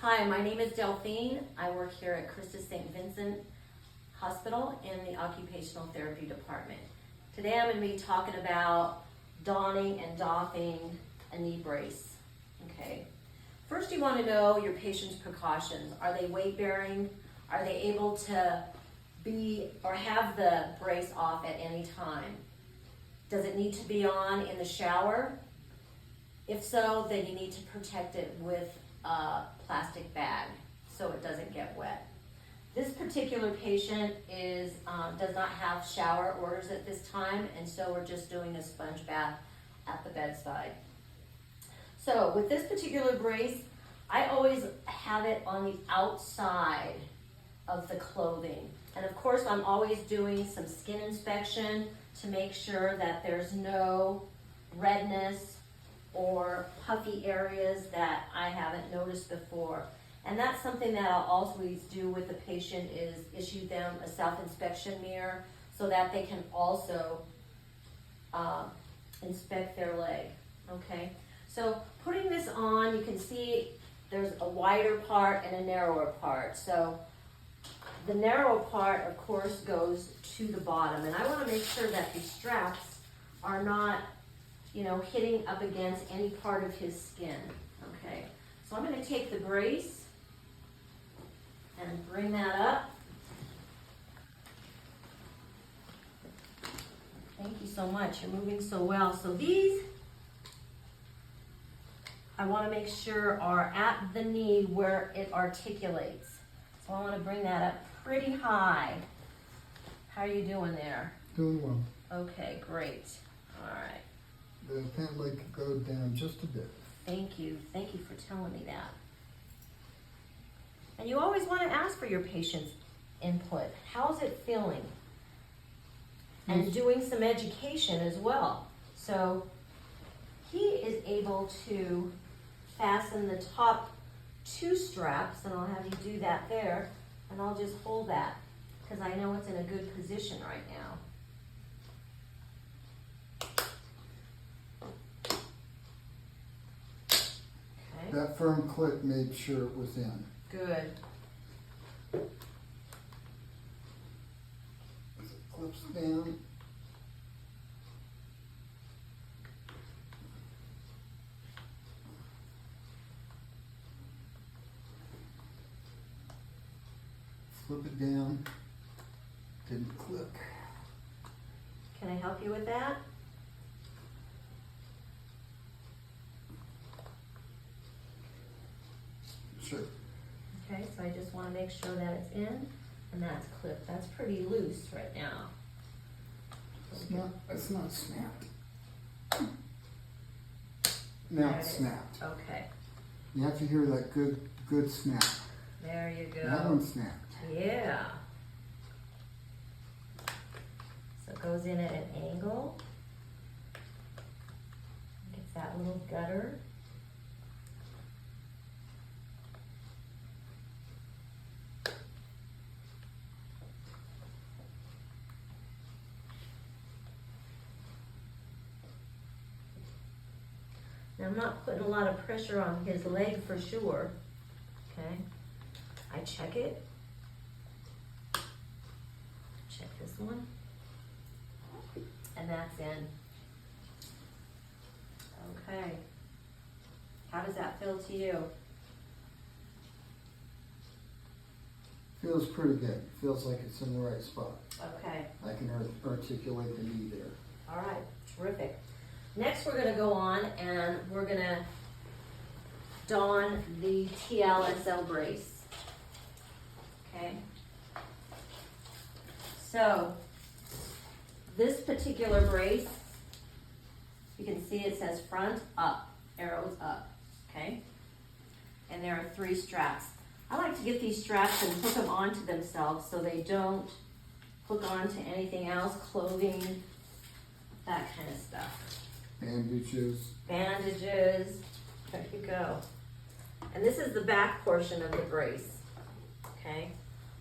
Hi, my name is Delphine. I work here at Christus St. Vincent Hospital in the Occupational Therapy Department. Today I'm going to be talking about donning and doffing a knee brace. Okay. First you want to know your patient's precautions. Are they weight bearing? Are they able to be or have the brace off at any time? Does it need to be on in the shower? If so, then you need to protect it with a plastic bag so it doesn't get wet. This particular patient does not have shower orders at this time, and so we're just doing a sponge bath at the bedside. So with this particular brace, I always have it on the outside of the clothing. And of course, I'm always doing some skin inspection to make sure that there's no redness or puffy areas that I haven't noticed before. And that's something that I'll always do with the patient is issue them a self-inspection mirror so that they can also inspect their leg, okay? So putting this on, you can see there's a wider part and a narrower part. So the narrow part, of course, goes to the bottom. And I want to make sure that the straps are not, hitting up against any part of his skin, okay? So I'm going to take the brace and bring that up. Thank you so much. You're moving so well. So these, I want to make sure are at the knee where it articulates. So I want to bring that up pretty high. How are you doing there? Doing well. Okay, great. All right. The pant leg could go down just a bit. Thank you. Thank you for telling me that. And you always want to ask for your patient's input. How's it feeling? And doing some education as well. So he is able to fasten the top two straps, and I'll have you do that there, and I'll just hold that because I know it's in a good position right now. Okay. That firm clip made sure it was in. Good. As it clips down. Flip it down. Didn't clip. Can I help you with that? Sure. Okay, so I just want to make sure that it's in and that's clipped. That's pretty loose right now. It's not snapped. Now There it's it is. snapped. Okay, You have to hear that good snap. there you go. That one snapped. Yeah. So it goes in at an angle. Gets that little gutter. Now I'm not putting a lot of pressure on his leg for sure. Okay. I check it. Check this one. And that's in. Okay. How does that feel to you? Feels pretty good. Feels like it's in the right spot. Okay. I can articulate the knee there. All right. Terrific. Next we're going to go on and we're going to don the TLSO brace. Okay. So this particular brace, you can see it says front up, arrows up, okay? And there are 3 straps. I like to get these straps and hook them onto themselves so they don't hook onto anything else, clothing, that kind of stuff. Bandages. Bandages, there you go. And this is the back portion of the brace, okay?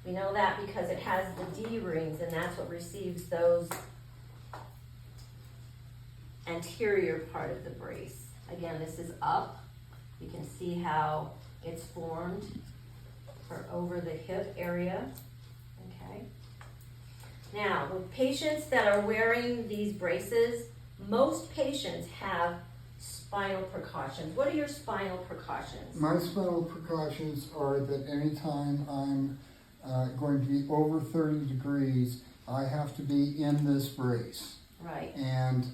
We know that because it has the D rings and that's what receives those anterior part of the brace. Again, this is up. You can see how gets formed for over the hip area, okay? Now, with patients that are wearing these braces, most patients have spinal precautions. What are your spinal precautions? My spinal precautions are that anytime I'm going to be over 30 degrees, I have to be in this brace. Right. And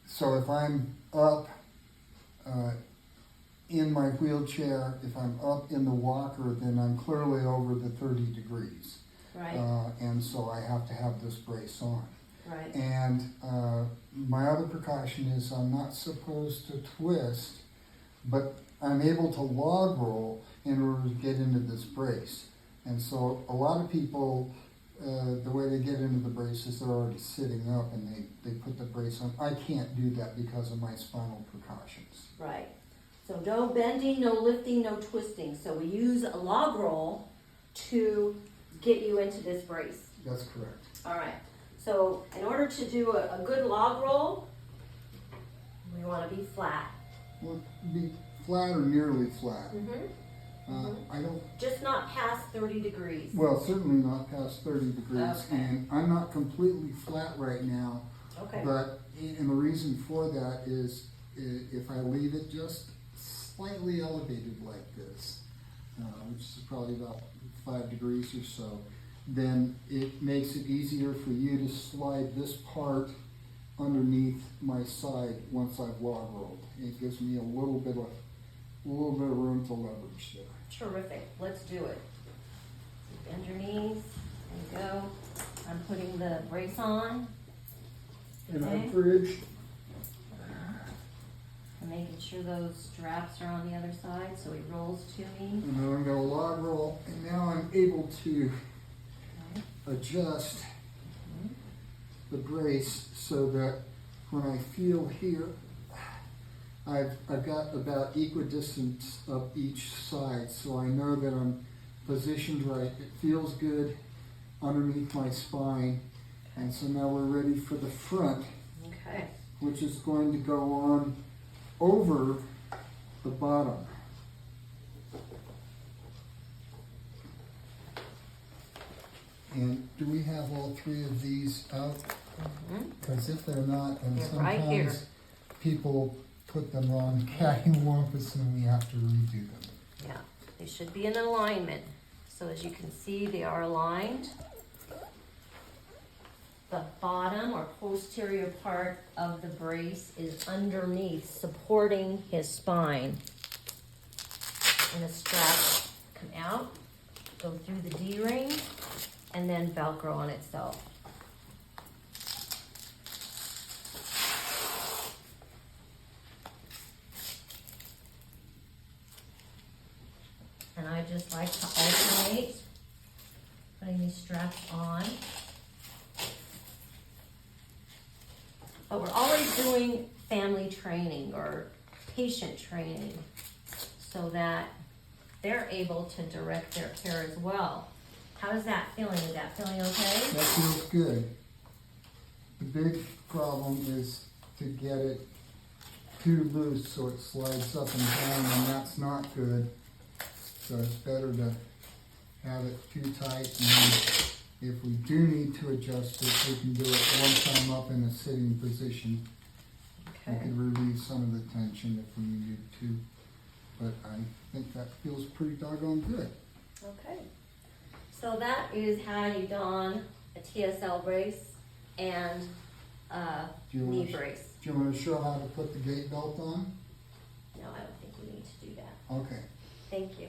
so if I'm up in my wheelchair, if I'm up in the walker, then I'm clearly over the 30 degrees. Right. And so I have to have this brace on. Right. And my other precaution is I'm not supposed to twist, but I'm able to log roll in order to get into this brace. And so a lot of people, the way they get into the brace is they're already sitting up and they put the brace on. I can't do that because of my spinal precautions. Right. So no bending, no lifting, no twisting. So we use a log roll to get you into this brace. That's correct. All right. So in order to do a good log roll, we want to be flat. Well, be flat or nearly flat. I don't, Just not past 30 degrees. well, certainly not past 30 degrees. Okay. And I'm not completely flat right now. Okay. But, and the reason for that is if I leave it just slightly elevated like this, which is probably about 5 degrees or so, then it makes it easier for you to slide this part underneath my side once I've log rolled. It gives me a little bit of room to leverage there. Terrific. Let's do it. Bend your knees. There you go. I'm putting the brace on. And Okay. I bridge. I'm making sure those straps are on the other side so he rolls to me. And then I'm going to log roll, and now I'm able to adjust the brace so that when I feel here, I've got about equidistance up each side, so I know that I'm positioned right. It feels good underneath my spine, and so now we're ready for the front, Okay. which is going to go on over the bottom. And do we have all three of these out? Because if they're not, then They're right here. sometimes people put them on cattywampus and we have to redo them. Yeah. They should be in alignment. So as you can see, they are aligned. The bottom or posterior part of the brace is underneath, supporting his spine. And the straps come out, go through the D-ring, and then Velcro on itself. And I just like to alternate putting these straps on. But we're always doing family training or patient training so that they're able to direct their care as well. How is that feeling? Is that feeling okay? That feels good. The big problem is to get it too loose so it slides up and down, and that's not good. So it's better to have it too tight, and then if we do need to adjust it, we can do it once I'm up in a sitting position. We Okay. could relieve some of the tension if we needed to, but I think that feels pretty doggone good. Okay. So that is how you don a TSL brace and a Do you knee want to, brace. do you want to show how to put the gait belt on? No, I don't think we need to do that. Okay. Thank you.